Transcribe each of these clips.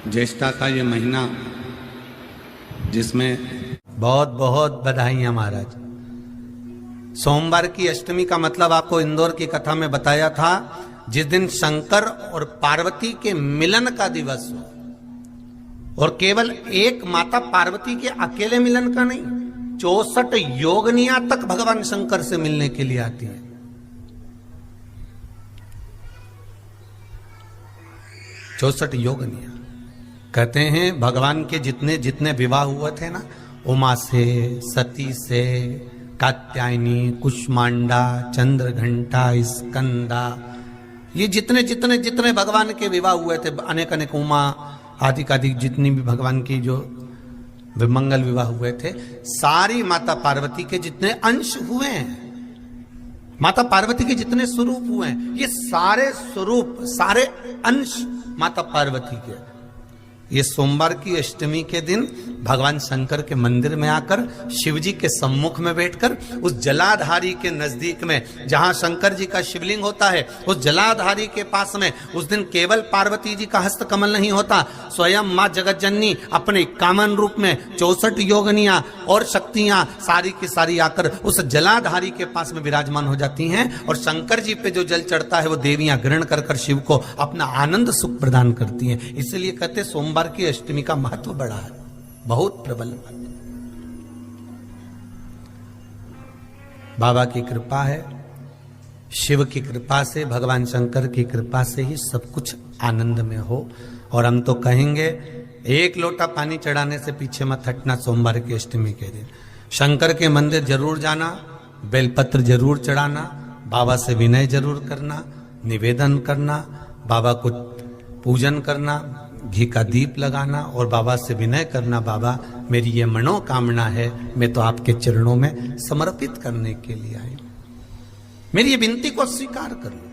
ज्येष्ठा का ये महीना जिसमें बहुत बहुत बधाइयां महाराज। सोमवार की अष्टमी का मतलब आपको इंदौर की कथा में बताया था, जिस दिन शंकर और पार्वती के मिलन का दिवस हो, और केवल एक माता पार्वती के अकेले मिलन का नहीं, 64 योगनियां तक भगवान शंकर से मिलने के लिए आती है। 64 योगनियां। कहते हैं भगवान के जितने जितने विवाह हुए थे ना, उमा से, सती से, कात्यायनी, कुष्मांडा, चंद्रघंटा, स्कंदा, ये जितने जितने जितने भगवान के विवाह हुए थे, अनेक अनेक उमा आदि आदि जितनी भी भगवान की जो विमंगल विवाह हुए थे, सारी माता पार्वती के जितने अंश हुए हैं, माता पार्वती के जितने स्वरूप हुए हैं, ये सारे स्वरूप, सारे अंश माता पार्वती के। ये सोमवार की अष्टमी के दिन भगवान शंकर के मंदिर में आकर शिवजी के सम्मुख में बैठकर उस जलाधारी के नजदीक में, जहां शंकर जी का शिवलिंग होता है, उस जलाधारी के पास में उस दिन केवल पार्वती जी का हस्त कमल नहीं होता, स्वयं मां जगतजननी अपने कामन रूप में 64 योगनियां और शक्तियां सारी की सारी आकर उस जलाधारी के पास में विराजमान हो जाती हैं, और शंकर जी पे जो जल चढ़ता है वो देवियां ग्रहण कर कर शिव को अपना आनंद सुख प्रदान करती हैं। इसलिए कहते सोमवार की अष्टमी का महत्व बड़ा है, बहुत प्रबल। बाबा की कृपा है, शिव की कृपा से, भगवान शंकर की कृपा से ही सब कुछ आनंद में हो। और हम तो कहेंगे एक लोटा पानी चढ़ाने से पीछे मत हटना। सोमवार की अष्टमी के दिन शंकर के मंदिर जरूर जाना, बेलपत्र जरूर चढ़ाना, बाबा से विनय जरूर करना, निवेदन करना, बाबा को पूजन करना, घी का दीप लगाना और बाबा से विनय करना, बाबा मेरी ये मनोकामना है, मैं तो आपके चरणों में समर्पित करने के लिए आई, मेरी ये विनती को स्वीकार कर लो।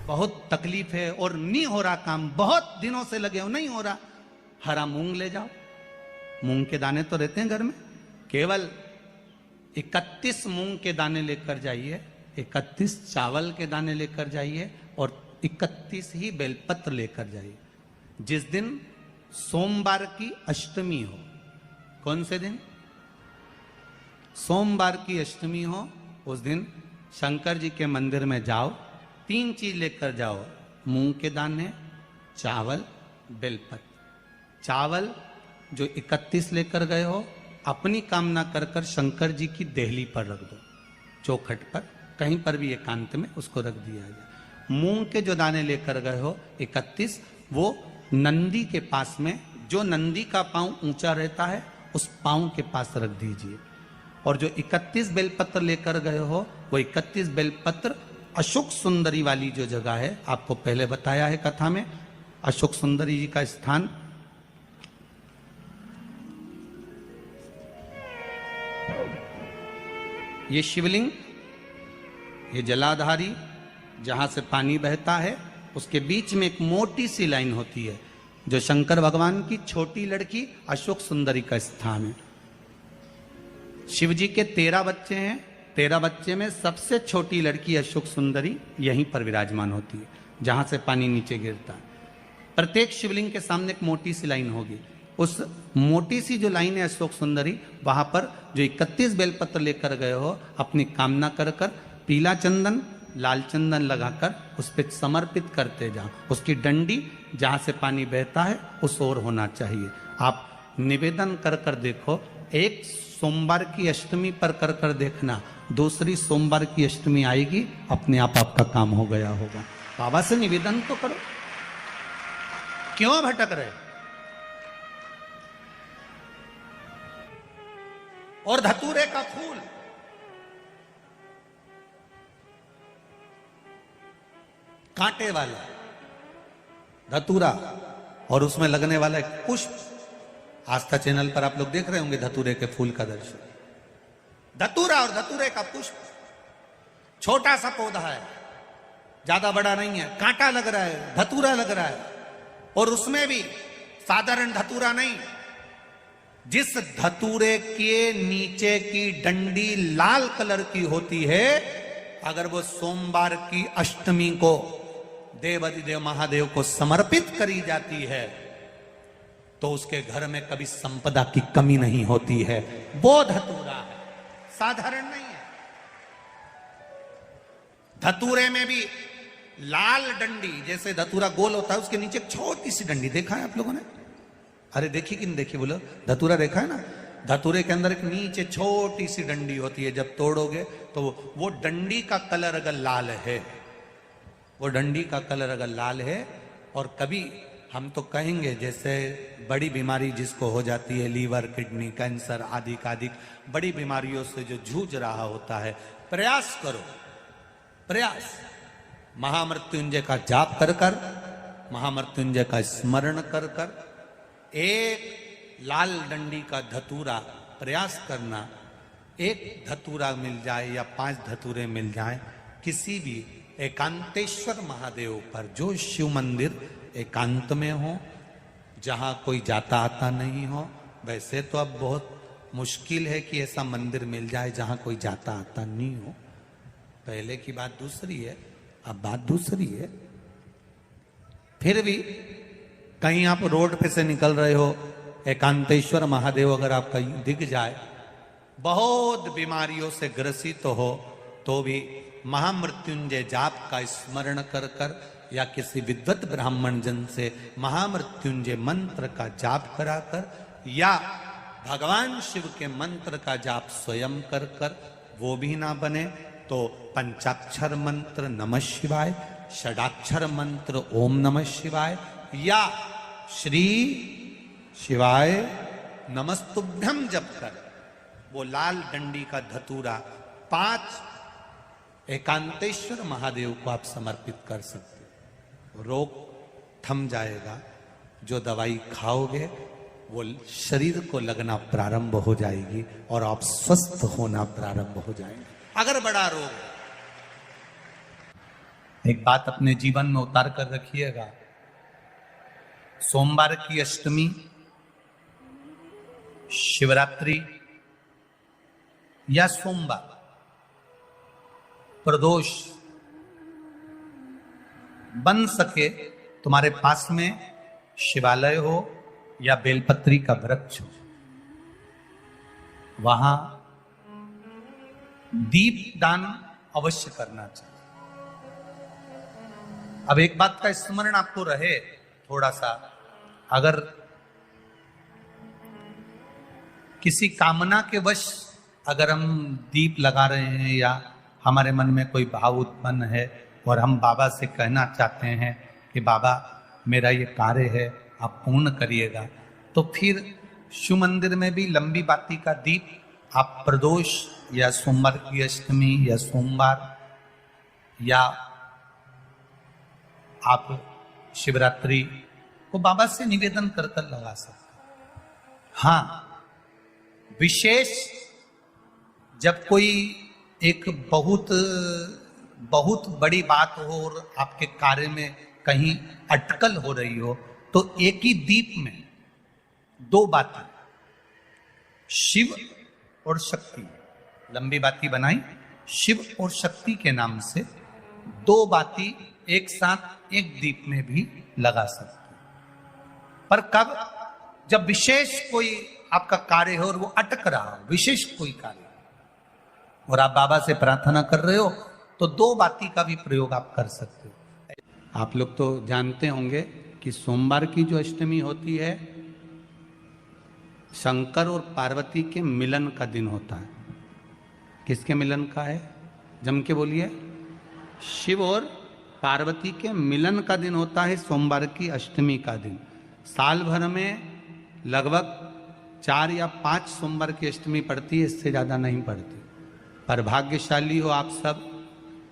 बहुत तकलीफ है और नहीं हो रहा काम, बहुत दिनों से लगे हो, नहीं हो रहा, हरा मूंग ले जाओ। मूंग के दाने तो रहते हैं घर में, केवल 31 मूंग के दाने लेकर जाइए, 31 चावल के दाने लेकर जाइए और 31 ही बेलपत्र लेकर जाइए। जिस दिन सोमवार की अष्टमी हो, कौन से दिन? सोमवार की अष्टमी हो, उस दिन शंकर जी के मंदिर में जाओ, 3 चीज लेकर जाओ, मूंग के दाने, चावल, बेलपत्र। चावल जो 31 लेकर गए हो, अपनी कामना कर कर शंकर जी की देहली पर रख दो, चौखट पर, कहीं पर भी एकांत में उसको रख दिया जाए। मूंग के जो दाने लेकर गए हो 31, वो नंदी के पास में, जो नंदी का पांव ऊंचा रहता है उस पांव के पास रख दीजिए। और जो 31 बेलपत्र लेकर गए हो, वो 31 बेलपत्र अशोक सुंदरी वाली जो जगह है, आपको पहले बताया है कथा में, अशोक सुंदरी जी का स्थान ये शिवलिंग, ये जलाधारी जहां से पानी बहता है, उसके बीच में एक मोटी सी लाइन होती है, जो शंकर भगवान की छोटी लड़की अशोक सुंदरी का स्थान है। शिव जी के 13 बच्चे हैं, 13 बच्चे में सबसे छोटी लड़की अशोक सुंदरी यहीं पर विराजमान होती है, जहां से पानी नीचे गिरता है। प्रत्येक शिवलिंग के सामने एक मोटी सी लाइन होगी, उस मोटी सी जो लाइन है अशोक सुंदरी, वहां पर जो 31 बेलपत्र लेकर गए हो, अपनी कामना कर कर पीला चंदन, लाल चंदन लगाकर उस पर समर्पित करते जाओ। उसकी डंडी जहां से पानी बहता है उस ओर होना चाहिए। आप निवेदन कर कर देखो, एक सोमवार की अष्टमी पर कर कर देखना, दूसरी सोमवार की अष्टमी आएगी, अपने आप आपका काम हो गया होगा। बाबा से निवेदन तो करो, क्यों भटक रहे? और धतूरे का फूल, कांटे वाला धतूरा, और उसमें लगने वाला एक पुष्प, आस्था चैनल पर आप लोग देख रहे होंगे धतूरे के फूल का दर्शन। धतूरा और धतूरे का पुष्प, छोटा सा पौधा है, ज्यादा बड़ा नहीं है, कांटा लग रहा है, धतूरा लग रहा है, और उसमें भी साधारण धतूरा नहीं, जिस धतूरे के नीचे की डंडी लाल कलर की होती है, अगर वो सोमवार की अष्टमी को देवाधिदेव महादेव को समर्पित करी जाती है तो उसके घर में कभी संपदा की कमी नहीं होती है। वो धतूरा है, साधारण नहीं है। धतूरे में भी लाल डंडी, जैसे धतूरा गोल होता है उसके नीचे एक छोटी सी डंडी, देखा है आप लोगों ने? अरे देखी कि नहीं देखी बोलो? धतूरा देखा है ना? धतूरे के अंदर एक नीचे छोटी सी डंडी होती है, जब तोड़ोगे तो वो डंडी का कलर अगर लाल है, वो डंडी का कलर अगर लाल है, और कभी हम तो कहेंगे जैसे बड़ी बीमारी जिसको हो जाती है, लीवर, किडनी, कैंसर आदि का आदि बड़ी बीमारियों से जो जूझ रहा होता है, प्रयास करो, प्रयास महामृत्युंजय का जाप कर कर, महामृत्युंजय का स्मरण कर कर, एक लाल डंडी का धतूरा प्रयास करना, एक धतूरा मिल जाए या 5 धतूरे मिल जाए किसी भी एकांतेश्वर महादेव पर, जो शिव मंदिर एकांत में हो, जहां कोई जाता आता नहीं हो। वैसे तो अब बहुत मुश्किल है कि ऐसा मंदिर मिल जाए जहां कोई जाता आता नहीं हो, पहले की बात दूसरी है, अब बात दूसरी है। फिर भी कहीं आप रोड पे से निकल रहे हो, एकांतेश्वर महादेव अगर आपका दिख जाए, बहुत बीमारियों से ग्रसित हो, तो भी महामृत्युंजय जाप का स्मरण कर कर या किसी विद्वत ब्राह्मण जन से महामृत्युंजय मंत्र का जाप कराकर, या भगवान शिव के मंत्र का जाप स्वयं कर कर, वो भी ना बने तो पंचाक्षर मंत्र नमः शिवाय, षडाक्षर मंत्र ओम नमः शिवाय, या श्री शिवाय नमस्तुभ्यम जप कर वो लाल डंडी का धतूरा 5 एकांतेश्वर महादेव को आप समर्पित कर सकते हो। रोग थम जाएगा, जो दवाई खाओगे वो शरीर को लगना प्रारंभ हो जाएगी और आप स्वस्थ होना प्रारंभ हो जाएंगे। अगर बड़ा रोग, एक बात अपने जीवन में उतार कर रखिएगा, सोमवार की अष्टमी, शिवरात्रि या सोमवार, प्रदोष बन सके तुम्हारे पास में शिवालय हो या बेलपत्री का वृक्ष हो, वहां दीप दान अवश्य करना चाहिए। अब एक बात का स्मरण आपको रहे थोड़ा सा, अगर किसी कामना के वश अगर हम दीप लगा रहे हैं या हमारे मन में कोई भाव उत्पन्न है और हम बाबा से कहना चाहते हैं कि बाबा मेरा ये कार्य है आप पूर्ण करिएगा, तो फिर शिव मंदिर में भी लंबी बाती का दीप आप प्रदोष या सोमवार की अष्टमी या सोमवार या आप शिवरात्रि को बाबा से निवेदन कर कर लगा सकते। हाँ, विशेष जब कोई एक बहुत बड़ी बात हो और आपके कार्य में कहीं अटकल हो रही हो, तो एक ही दीप में 2 बातें, शिव और शक्ति, लंबी बाती बनाई, शिव और शक्ति के नाम से 2 बाती एक साथ एक दीप में भी लगा सकते। पर कब? जब विशेष कोई आपका कार्य हो और वो अटक रहा हो, विशेष कोई कार्य, और आप बाबा से प्रार्थना कर रहे हो, तो 2 बाती का भी प्रयोग आप कर सकते हो। आप लोग तो जानते होंगे कि सोमवार की जो अष्टमी होती है, शंकर और पार्वती के मिलन का दिन होता है। किसके मिलन का है? जम के बोलिए। शिव और पार्वती के मिलन का दिन होता है सोमवार की अष्टमी का दिन। साल भर में लगभग 4 या 5 सोमवार की अष्टमी पड़ती है, इससे ज्यादा नहीं पड़ती। पर भाग्यशाली हो आप सब,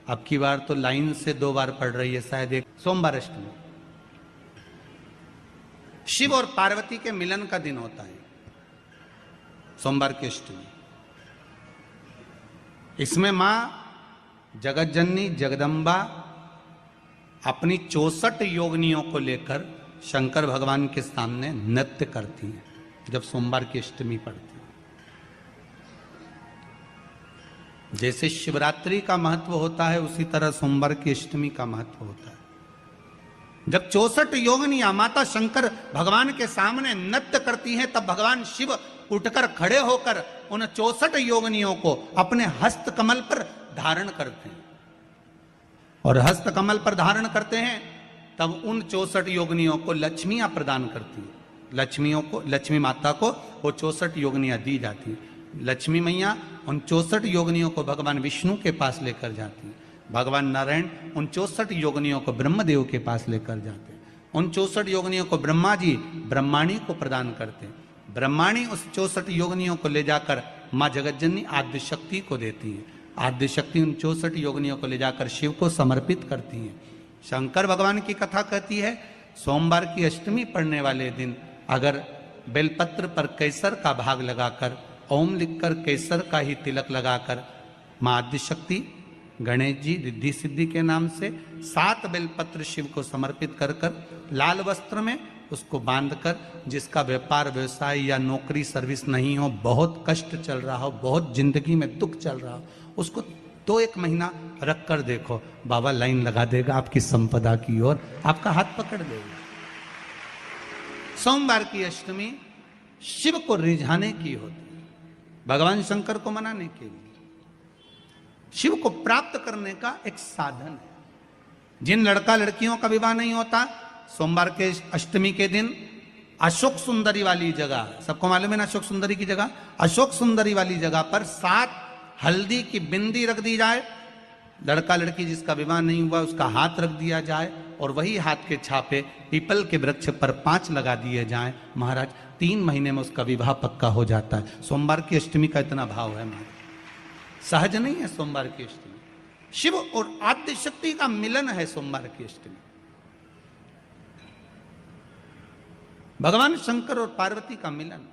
अब की बार तो लाइन से 2 बार पड़ रही है शायद, एक सोमवार अष्टमी। शिव और पार्वती के मिलन का दिन होता है सोमवार की अष्टमी। इसमें मां जगत जननी जगदम्बा अपनी 64 योगिनियों को लेकर शंकर भगवान के सामने नृत्य करती हैं जब सोमवार की अष्टमी पड़ती है। जैसे शिवरात्रि का महत्व होता है उसी तरह सोमवार की अष्टमी का महत्व होता है। जब 64 योगिनियां माता शंकर भगवान के सामने नृत्य करती हैं तब भगवान शिव उठकर खड़े होकर उन 64 योगिनियों को अपने हस्त कमल पर धारण करते हैं, और हस्त कमल पर धारण करते हैं तब उन 64 योगिनियों को लक्ष्मियां प्रदान करती है। लक्ष्मियों को, लक्ष्मी माता को वो 64 योगिनियां दी जाती है। लक्ष्मी मैया उन 64 योगिनियों को भगवान विष्णु के पास लेकर जाती है। भगवान नारायण उन 64 योगिनियों को ब्रह्मदेव के पास लेकर जाते हैं। उन 64 योगिनियों को ब्रह्मा जी ब्रह्माणी को प्रदान करते हैं। ब्रह्माणी उस 64 योगिनियों को ले जाकर माँ जगतजननी आद्य शक्ति को देती है। आद्य शक्ति उन 64 योगिनियों को ले जाकर शिव को समर्पित करती है। शंकर भगवान की कथा कहती है, सोमवार की अष्टमी पढ़ने वाले दिन अगर बेलपत्र पर केसर का भाग लगाकर, ओम लिखकर केसर का ही तिलक लगाकर माँ आद्य शक्ति गणेश जी रिद्धि सिद्धि के नाम से 7 बेलपत्र शिव को समर्पित कर लाल वस्त्र में उसको बांधकर, जिसका व्यापार व्यवसाय या नौकरी सर्विस नहीं हो, बहुत कष्ट चल रहा हो, बहुत जिंदगी में दुख चल रहा हो, उसको 1 महीना रख कर देखो, बाबा लाइन लगा देगा आपकी संपदा की ओर, आपका हाथ पकड़ देगा। सोमवार की अष्टमी शिव को रिझाने की होती है, भगवान शंकर को मनाने के लिए, शिव को प्राप्त करने का एक साधन है। जिन लड़का लड़कियों का विवाह नहीं होता, सोमवार के अष्टमी के दिन अशोक सुंदरी वाली जगह, सबको मालूम है ना अशोक सुंदरी की जगह, अशोक सुंदरी वाली जगह पर 7 हल्दी की बिंदी रख दी जाए। लड़का लड़की जिसका विवाह नहीं हुआ उसका हाथ रख दिया जाए, और वही हाथ के छापे पीपल के वृक्ष पर 5 लगा दिए जाएं। महाराज 3 महीने में उसका विवाह पक्का हो जाता है। सोमवार की अष्टमी का इतना भाव है महाराज, सहज नहीं है सोमवार की अष्टमी। शिव और आद्य शक्ति का मिलन है सोमवार की अष्टमी। भगवान शंकर और पार्वती का मिलन।